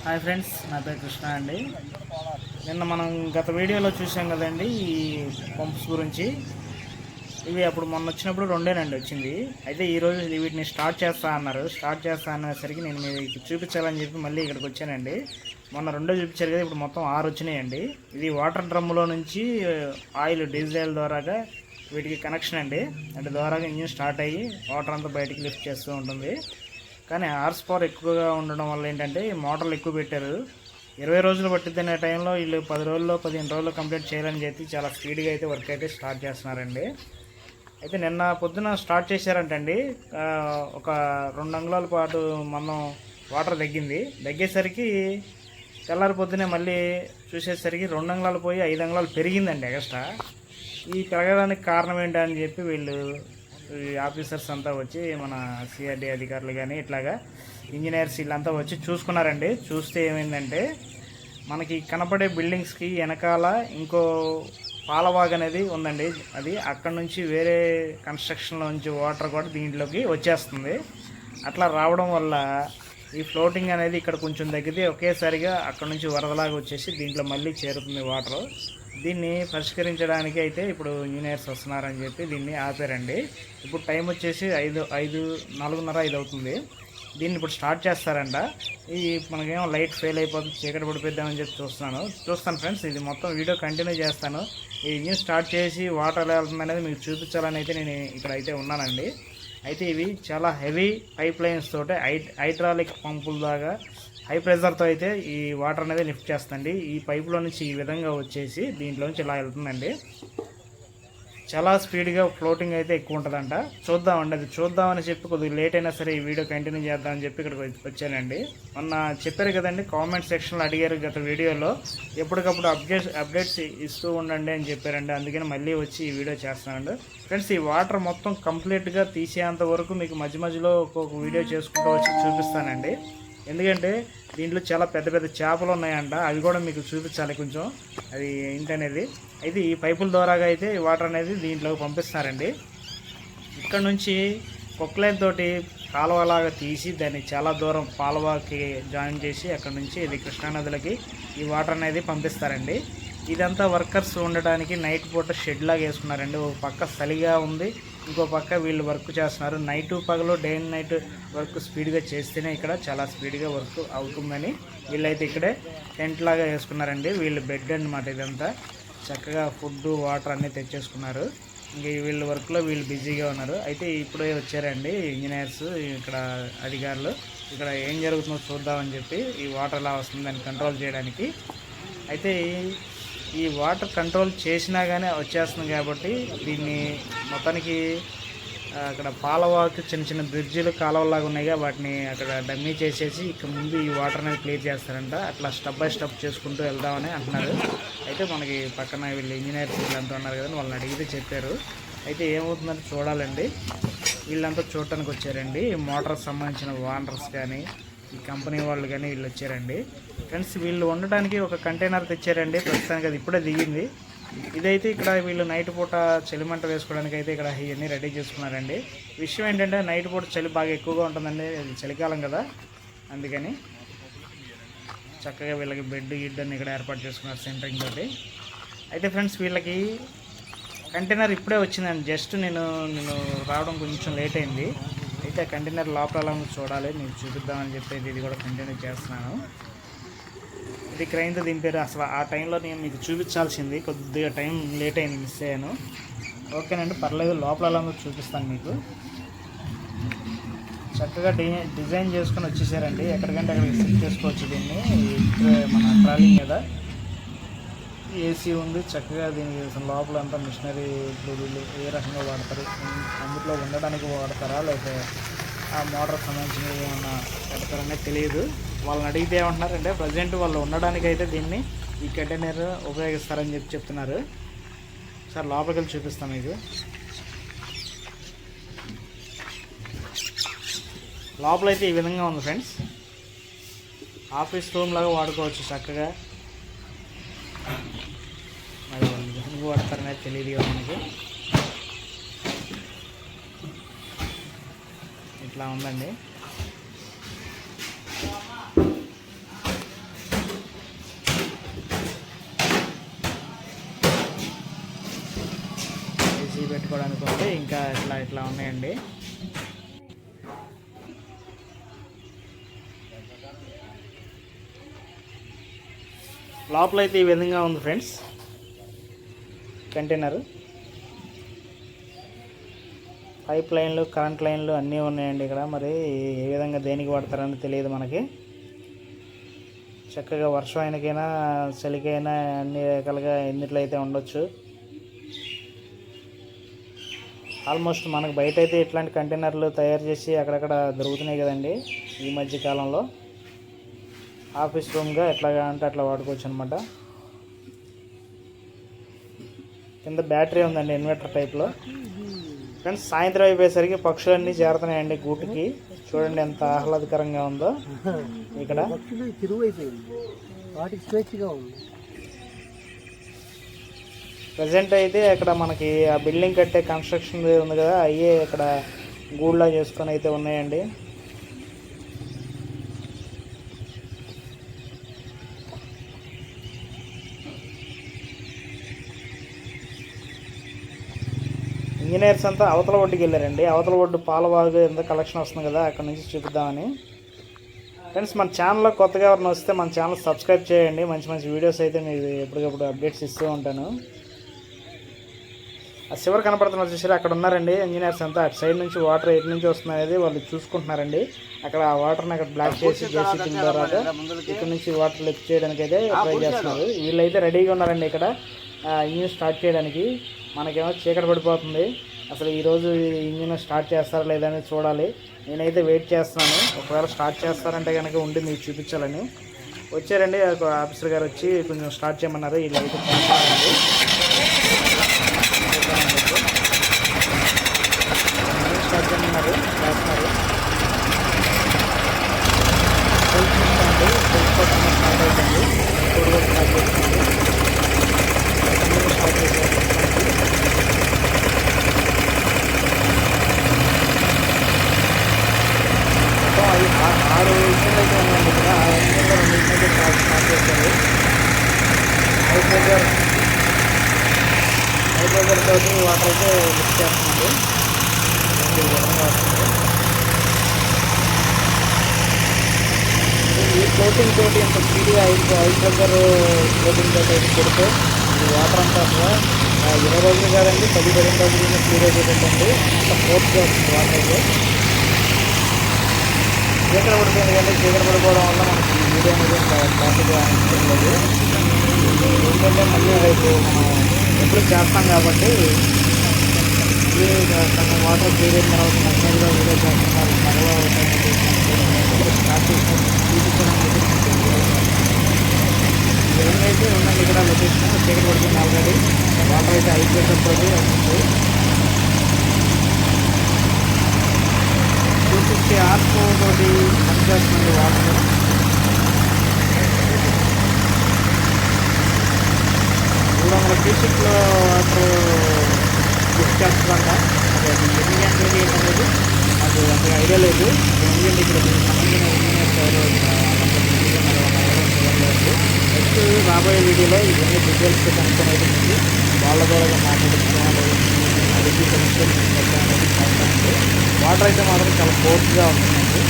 Hi friends, నా పేరు కృష్ణ అండి. నిన్న మనం గత వీడియోలో చూసాం కదండి ఈ పంప్స్ గురించి. ఇవి అప్పుడు మొన్న వచ్చినప్పుడు రెండేనండి వచ్చింది. అయితే ఈరోజు వీటిని స్టార్ట్ చేస్తా అన్నారు. స్టార్ట్ చేస్తా అనేసరికి నేను మీకు చూపించాలని చెప్పి మళ్ళీ ఇక్కడికి వచ్చానండి. మొన్న రెండో చూపించారు కదా, ఇప్పుడు మొత్తం 6 వచ్చినాయండి. ఇది వాటర్ డ్రమ్ములో నుంచి ఆయిల్ డీజిల్ ద్వారాగా వీటికి కనెక్షన్ అండి. అంటే ద్వారాగా ఇంజిన్ స్టార్ట్ అయ్యి వాటర్ అంతా బయటికి లిఫ్ట్ చేస్తూ ఉంటుంది. కానీ హార్స్ పవర్ ఎక్కువగా ఉండడం వల్ల ఏంటంటే మోటార్లు ఎక్కువ పెట్టారు. 20 రోజులు పట్టిద్ది అనే టైంలో వీళ్ళు 10 రోజుల్లో 15 రోజుల్లో కంప్లీట్ చేయాలని చెప్పి చాలా స్పీడ్గా అయితే వర్క్ అయితే స్టార్ట్ చేస్తున్నారండి. అయితే నిన్న పొద్దున స్టార్ట్ చేశారంటండి. ఒక 2 అంగుళాల పాటు మనం వాటర్ దగ్గేసరికి తెల్లారి పొద్దునే మళ్ళీ చూసేసరికి 2 అంగుళాలు పోయి 5 అంగుళాలు పెరిగిందండి ఎక్స్ట్రా. ఈ పెరగడానికి కారణం ఏంటని చెప్పి వీళ్ళు ఆఫీసర్స్ అంతా వచ్చి, మన సిఆర్డీ అధికారులు కానీ ఇట్లాగా ఇంజనీర్స్ వీళ్ళంతా వచ్చి చూసుకున్నారండి. చూస్తే ఏమైందంటే, మనకి కనపడే బిల్డింగ్స్కి వెనకాల ఇంకో పాలవాగ్ అనేది ఉందండి. అది అక్కడ నుంచి వేరే కన్స్ట్రక్షన్లో నుంచి వాటర్ కూడా దీంట్లోకి వచ్చేస్తుంది. అట్లా రావడం వల్ల ఈ ఫ్లోటింగ్ అనేది ఇక్కడ కొంచెం తగ్గితే ఒకేసారిగా అక్కడ నుంచి వరదలాగా వచ్చేసి దీంట్లో మళ్ళీ చేరుతుంది వాటర్. దీన్ని పరిష్కరించడానికి అయితే ఇప్పుడు ఇంజనీర్స్ వస్తున్నారని చెప్పి దీన్ని ఆపారండి. ఇప్పుడు టైం వచ్చేసి 4:30 అవుతుంది. దీన్ని ఇప్పుడు స్టార్ట్ చేస్తారంట. ఈ మనకేమో లైట్ ఫెయిల్ అయిపోతుంది, చీకటి పడిపోద్దామని చెప్పి చూస్తాను ఫ్రెండ్స్. ఇది మొత్తం వీడియో కంటిన్యూ చేస్తాను. ఈ ఇంజిన్ స్టార్ట్ చేసి వాటర్ ఎలా వెళ్తుంది అనేది మీకు చూపించాలని అయితే నేను ఇక్కడ అయితే ఉన్నానండి. అయితే ఇవి చాలా హెవీ పైప్ లైన్స్ తోటి హైడ్రాలిక్ పంపుల దాకా హై ప్రెషర్తో అయితే ఈ వాటర్ అనేది లిఫ్ట్ చేస్తుంది. ఈ పైపులో నుంచి ఈ విధంగా వచ్చేసి దీంట్లోంచి ఇలా వెళ్తుందండి. చాలా స్పీడ్గా ఫ్లోటింగ్ అయితే ఎక్కువ ఉంటుందంట. చూద్దామండి, అది చూద్దామని చెప్పి కొద్దిగా లేట్ అయినా సరే ఈ వీడియో కంటిన్యూ చేద్దామని చెప్పి ఇక్కడికి వచ్చానండి. మొన్న చెప్పారు కదండి, కామెంట్ సెక్షన్లో అడిగారు గత వీడియోలో, ఎప్పటికప్పుడు అప్డేట్స్ ఇస్తూ ఉండండి అని చెప్పారండి. అందుకని మళ్ళీ వచ్చి ఈ వీడియో చేస్తానండి. ఫ్రెండ్స్, ఈ వాటర్ మొత్తం కంప్లీట్గా తీసేంత వరకు మీకు మధ్య మధ్యలో ఒక్కొక్క వీడియో చేసుకుంటూ వచ్చి చూపిస్తానండి. ఎందుకంటే దీంట్లో చాలా పెద్ద పెద్ద చేపలు ఉన్నాయంట, అవి కూడా మీకు చూపించాలి కొంచెం, అది ఏంటనేది. అయితే ఈ పైపుల ద్వారాగా అయితే ఈ వాటర్ అనేది దీంట్లోకి పంపిస్తారండి. ఇక్కడ నుంచి కొక్లైన్ తోటి కాలువలాగా తీసి దాన్ని చాలా దూరం పాలవాకి జాయిన్ చేసి అక్కడ నుంచి ఇది కృష్ణానదులకి ఈ వాటర్ అనేది పంపిస్తారండి. ఇదంతా వర్కర్స్ ఉండడానికి నైట్ పూట షెడ్ లాగా వేసుకున్నారండి. ఒక పక్క చలిగా ఉంది, ఇంకో పక్క వీళ్ళు వర్క్ చేస్తున్నారు. నైటు పగలు డే అండ్ నైట్ వర్క్ స్పీడ్గా చేస్తేనే ఇక్కడ చాలా స్పీడ్గా వర్క్ అవుతుందని వీళ్ళైతే ఇక్కడే టెంట్ లాగా వేసుకున్నారండి. వీళ్ళు బెడ్ అన్నమాట. ఇదంతా చక్కగా ఫుడ్ వాటర్ అన్నీ తెచ్చేసుకున్నారు. ఇంక వీళ్ళ వర్క్లో వీళ్ళు బిజీగా ఉన్నారు. అయితే ఇప్పుడే వచ్చారండి ఇంజనీర్స్, ఇక్కడ అధికారులు. ఇక్కడ ఏం జరుగుతుందో చూద్దామని చెప్పి ఈ వాటర్ ఎలా వస్తుంది దాన్ని కంట్రోల్ చేయడానికి. అయితే ఈ వాటర్ కంట్రోల్ చేసినా కానీ వచ్చేస్తుంది కాబట్టి దీన్ని మొత్తానికి అక్కడ పాలవాకి చిన్న చిన్న బ్రిడ్జిలు కాలువలాగా ఉన్నాయిగా, వాటిని అక్కడ డమ్మీ చేసేసి ఇక్కడ ముందు ఈ వాటర్ అనేది క్లియర్ చేస్తారంట. అట్లా స్టెప్ బై స్టెప్ చేసుకుంటూ వెళ్దామని అంటున్నారు. అయితే మనకి పక్కన వీళ్ళు ఇంజనీర్స్ వీళ్ళంతా ఉన్నారు కదా, వాళ్ళని అడిగితే చెప్పారు. అయితే ఏమవుతుందని చూడాలండి. వీళ్ళంతా చూడటానికి వచ్చారండి. మోటార్కి సంబంధించిన ఓనర్స్ కానీ ఈ కంపెనీ వాళ్ళు కానీ వీళ్ళు వచ్చారండి. ఫ్రెండ్స్, వీళ్ళు ఉండడానికి ఒక కంటైనర్ తెచ్చారండి. ప్రస్తుతానికి అది ఇప్పుడే దిగింది. ఇదైతే ఇక్కడ వీళ్ళు నైట్ పూట చలిమంట వేసుకోవడానికి అయితే ఇక్కడ ఇవన్నీ రెడీ చేసుకున్నారండి. విషయం ఏంటంటే నైట్ పూట చలి బాగా ఎక్కువగా ఉంటుందండి, చలికాలం కదా, అందుకని చక్కగా వీళ్ళకి బెడ్ గిడ్ అని ఇక్కడ ఏర్పాటు చేసుకున్నారు సెంటరింగ్ తోటి. అయితే ఫ్రెండ్స్, వీళ్ళకి కంటైనర్ ఇప్పుడే వచ్చిందండి. జస్ట్ నేను రావడం కొంచెం లేట్ అయింది. అయితే కంటైనర్ లోపల చూడాలి, మీకు చూపిద్దామని చెప్పేది ఇది కూడా కంటిన్యూ చేస్తున్నాను. ఇది క్రైన్తో దింపారు. అసలు ఆ టైంలో నేను మీకు చూపించాల్సింది, కొద్దిగా టైం లేట్ అయింది, మిస్ అయ్యాను. ఓకేనండి, పర్లేదు, లోపల చూపిస్తాను మీకు. చక్కగా డిజైన్ చేసుకొని వచ్చేసారండి. ఎక్కడికంటే అక్కడికి సెట్ చేసుకోవచ్చు దీన్ని. మన ట్రాలీ మీద ఏసీ ఉంది చక్కగా. దీనికి లోపల అంతా మిషనరీ వీళ్ళు ఏ రకంగా వాడతారు, అందులో ఉండడానికి వాడతారా లేకపోతే ఆ మోటార్ సంబంధించినవి ఏమన్నా పెడతారనేది తెలియదు. వాళ్ళని అడిగితే ఏమంటున్నారంటే ప్రజెంట్ వాళ్ళు ఉండడానికి అయితే దీన్ని ఈ కంటైనర్ ఉపయోగిస్తారని చెప్తున్నారు. సార్ లోపలికి వెళ్ళి చూపిస్తాను మీకు. లోపలైతే ఈ విధంగా ఉంది ఫ్రెండ్స్. ఆఫీస్ రూమ్ లాగా వాడుకోవచ్చు చక్కగా. మరి ఎందుకు వాడతారనేది తెలియదు మనకి. ఇట్లా ఉందండి. పెట్టుకోవడానికి ఉంది. ఇంకా ఇట్లా ఉన్నాయండి. లోపల అయితే ఈ విధంగా ఉంది ఫ్రెండ్స్ కంటైనర్. పైప్ లైన్లు, కరెంట్ లైన్లు అన్నీ ఉన్నాయండి ఇక్కడ. మరి ఏ విధంగా దేనికి వాడతారని తెలియదు మనకి. చక్కగా వర్షం అయినకైనా చలికైనా అన్ని రకాలుగా ఎన్నిట్లో అయితే ఉండొచ్చు. ఆల్మోస్ట్ మనకు బయట అయితే ఇట్లాంటి కంటైనర్లు తయారు చేసి అక్కడక్కడ దొరుకుతున్నాయి కదండి ఈ మధ్య కాలంలో. ఆఫీస్ రూమ్గా ఎట్లాగా అంటే అట్లా వాడుకోవచ్చు అనమాట. కింద బ్యాటరీ ఉందండి ఇన్వర్టర్ టైప్లో. ఫ్రెండ్స్ సాయంత్రం అయిపోయేసరికి పక్షులన్నీ చేరుతున్నాయండి గూటికి. చూడండి ఎంత ఆహ్లాదకరంగా ఉందో ఇక్కడ. ప్రజెంట్ అయితే ఇక్కడ మనకి ఆ బిల్డింగ్ కట్టే కన్స్ట్రక్షన్ ఉంది కదా, అయ్యే ఇక్కడ గూడులా చేసుకొని అయితే ఉన్నాయండి. ఇంజనీర్స్ అంతా అవతల ఒడ్డుకి వెళ్ళారండి. అవతల ఒడ్డు పాలవాగు ఎంత కలెక్షన్ వస్తుంది కదా, అక్కడ నుంచి చూపిద్దామని. ఫ్రెండ్స్ మన ఛానల్లో కొత్తగా ఎవరైనా వస్తే మన ఛానల్ సబ్స్క్రైబ్ చేయండి. మంచి మంచి వీడియోస్ అయితే మీకు ఎప్పటికప్పుడు అప్డేట్స్ ఇస్తూ ఉంటాను. ఆ చివరి కనపడుతున్నారు చూసారు, అక్కడ ఉన్నారండి ఇంజనీర్స్ అంతా. అటు సైడ్ నుంచి వాటర్ ఎటు నుంచి వస్తున్నాయి వాళ్ళు చూసుకుంటున్నారండి. అక్కడ ఆ వాటర్ని అక్కడ బ్లాక్ చేసి జేసీబీ ద్వారా ఇక్కడ నుంచి వాటర్ లిఫ్ట్ చేయడానికి అయితే ట్రై చేస్తున్నారు. వీళ్ళైతే రెడీగా ఉన్నారండి ఇక్కడ ఇంజిన్ స్టార్ట్ చేయడానికి. మనకేమో చీకటి పడిపోతుంది. అసలు ఈరోజు ఇంజిన్ స్టార్ట్ చేస్తారా లేదని చూడాలి. నేనైతే వెయిట్ చేస్తున్నాను. ఒకవేళ స్టార్ట్ చేస్తారంటే కనుక ఉండి మీకు చూపించాలని వచ్చారండి. ఆఫీసర్ గారు వచ్చి కొంచెం స్టార్ట్ చేయమన్నారు. వీళ్ళైతే చేస్తారండి. స్టార్ట్ చేయమన్నారు, చేస్తున్నారు. స్టార్ట్ అవుతుంది. స్టార్ట్ చేస్తుంది. స్టార్ట్ చేశారు. ఆరు ఇంజిన్లు అయితే ఉన్నాయండి ఇక్కడ. ఆ ఇంజిన్లో 2 ఇంజిన్లు స్టార్ట్ చేశారు. హైడ్రోజర్ తోటి వాటర్ అయితే లిఫ్ట్ చేస్తున్నారు. ఈ ఫ్లోటింగ్ తోటి ఇంత స్పీడ్గా హైడ్రోజర్ ఫ్లోటింగ్ తోటి అయితే కొడితే ఈ వాటర్ అంతా 20 రోజులు కాదండి 10-15 రోజులు క్లియర్ అయిపోతుందండి. అంత ఫోర్స్గా వస్తుంది వాటర్ అయితే. చీకటి పడిపోయింది కంటే చీకటి పడిపోవడం వల్ల మనకి వీడియో అనేది క్లారిటీగా అనిపించలేదు. ఏంటంటే మళ్ళీ రేపు మనం ఎప్పుడు చేస్తాం కాబట్టి కొంచెం వాటర్ క్లియర్ అయిన తర్వాత నచ్చినట్టుగా వీడియో చేస్తున్నారు. మరలో స్టార్ట్ చేసి చూపించడానికి ఏమైతే ఉందండి ఇక్కడ లొకేషన్. చీకటి పడుతుంది ఆల్రెడీ. వాటర్ అయితే అయిపోయేటప్పుడు వస్తుంది. 250 ఆర్పో తోటి పనిచేస్తుంది వాటర్. క్యూసిక్లో వాటర్ బుక్ చేస్తుందంట. అది ఎన్ని గంటలకి ఏంటనేది నాకు అంతగా ఐడియా లేదు. ఎందుకంటే ఇక్కడ దీనికి సంబంధించిన ఇంజనీర్స్ ఎవరు నెక్స్ట్ రాబోయే వీడియోలో ఇవన్నీ డీటెయిల్స్ కనుక్కొని అయితే ఉంది. వాళ్ళ ద్వారా మాట్లాడుతున్నాను. వాటర్ అయితే మాత్రం చాలా ఫోర్స్గా ఉంటుందండి.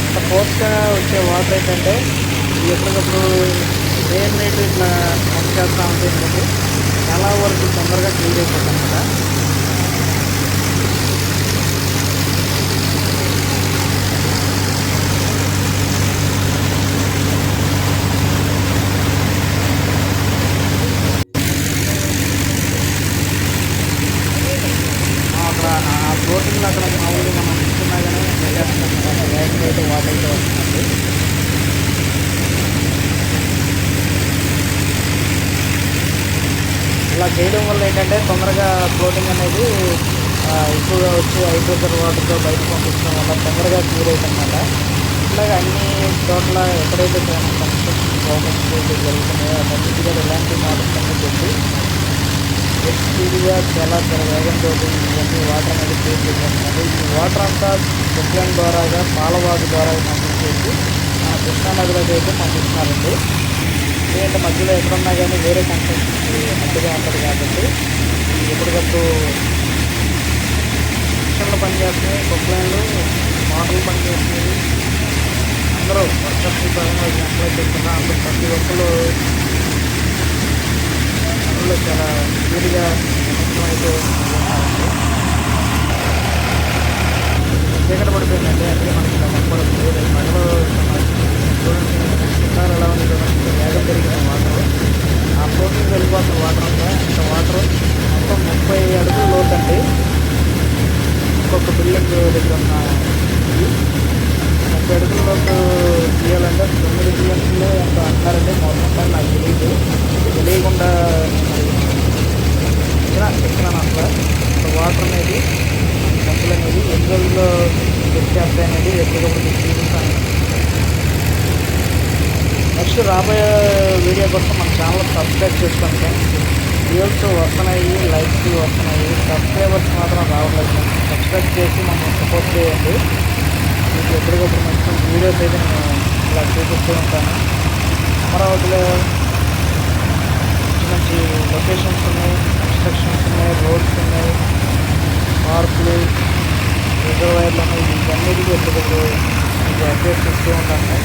అంత ఫోర్స్గా వచ్చే వాటర్ ఏంటంటే ఎప్పటికప్పుడు డే అండ్ నైట్ ఇట్లా పని చేస్తూ ఉంటే ఏంటంటే చాలా వరకు తొందరగా క్లియర్ అయిపోతాం కదా. అక్కడ ఆ ఫ్లోటింగ్లో అక్కడ మామూలుగా మనం ఇస్తున్నా కానీ వేగంగా అయితే వాటర్ అయితే వస్తుందండి. ఇలా చేయడం వల్ల ఏంటంటే తొందరగా ఫ్లోటింగ్ అనేది ఎక్కువగా వచ్చి హైడ్రోజర్ వాటర్తో బయటకు పంపించడం వల్ల తొందరగా క్లియర్ అవుతుందన్నమాట. ఇట్లాగా అన్ని చోట్ల ఎక్కడైతే కన్స్ట్రక్షన్ ప్రాబ్లమ్స్ జరుగుతున్నాయో అన్నింటిగా ఇలాంటి మోడల్స్ అన్నీ పెట్టి స్పీడ్గా చాలా వేగంతో ఇవన్నీ వాటర్ అనేది క్లియర్ చేసేస్తున్నారు. ఈ వాటర్ అంతా చెట్ల ద్వారాగా పాలవాగు ద్వారా పంపించేసి కృష్ణానదిలోకి అయితే పంపిస్తున్నారండి. ఎందుకంటే మధ్యలో ఎక్కడున్నా కానీ వేరే కన్స్ట్రక్షన్ అడ్డుగా ఉంటుంది కాబట్టి ఎప్పటికప్పుడు మిషన్లు పనిచేస్తున్నాయి, కొక్లైన్లు మోటార్లు పనిచేస్తున్నాయి. అందరూ వర్కర్స్ పరంగా అప్లై చేస్తున్నారు. అందరూ ప్రతి ఒక్కరు అందులో చాలా స్పీడ్గా నిమగ్నం అయితే చీకటి పడిపోయిందండి. అందుకే మనకి కనపడదు. మధ్యలో చూడండి ఎలా ఉంది చూడండి, వేగం పెరిగిన వాటర్ ఆ ఫ్లోటింగ్ వెళ్ళిపోతుంది. వాటర్ అంతా ఇంత వాటర్ మొత్తం 30 అడుగులు లోతండి. ఇంకొక బిల్డింగ్ దగ్గర ఉన్న 30 అడుగుల్లోకి తీయాలంటే 9 కిలోమీటర్లు ఎంత అంటారంటే మొత్తం నాకు తెలియకుండా ఎక్కినాను అసలు. వాటర్ అనేది మధ్యలో అనేది ఎన్ని రోజుల్లో వచ్చేస్తాయి అనేది ఎప్పటికప్పుడు చూపిస్తాను. నెక్స్ట్ రాబోయే వీడియో కోసం మన ఛానల్ సబ్స్క్రైబ్ చేసుకోండి ఫ్రెండ్స్. వ్యూస్ వస్తున్నాయి, లైక్స్ వస్తున్నాయి, సబ్స్క్రైబర్స్ మాత్రం రావట్లేదు ఫ్రెండ్స్. సబ్స్క్రైబ్ చేసి మమ్మల్ని సపోర్ట్ చేయండి. మీకు ఎప్పటికప్పుడు మంచి వీడియోస్ అయితే నేను ఇలా చూపిస్తూ ఉంటాను. అమరావతిలో మంచి మంచి లొకేషన్స్ ఉన్నాయి, కన్స్ట్రక్షన్స్ ఉన్నాయి, రోడ్స్ ఉన్నాయి, పార్కులు, రిజర్వాయర్లు ఉన్నాయి. వీటన్నిటికీ ఎప్పటికప్పుడు మీకు అప్డేట్స్ ఇస్తూ ఉంటాను.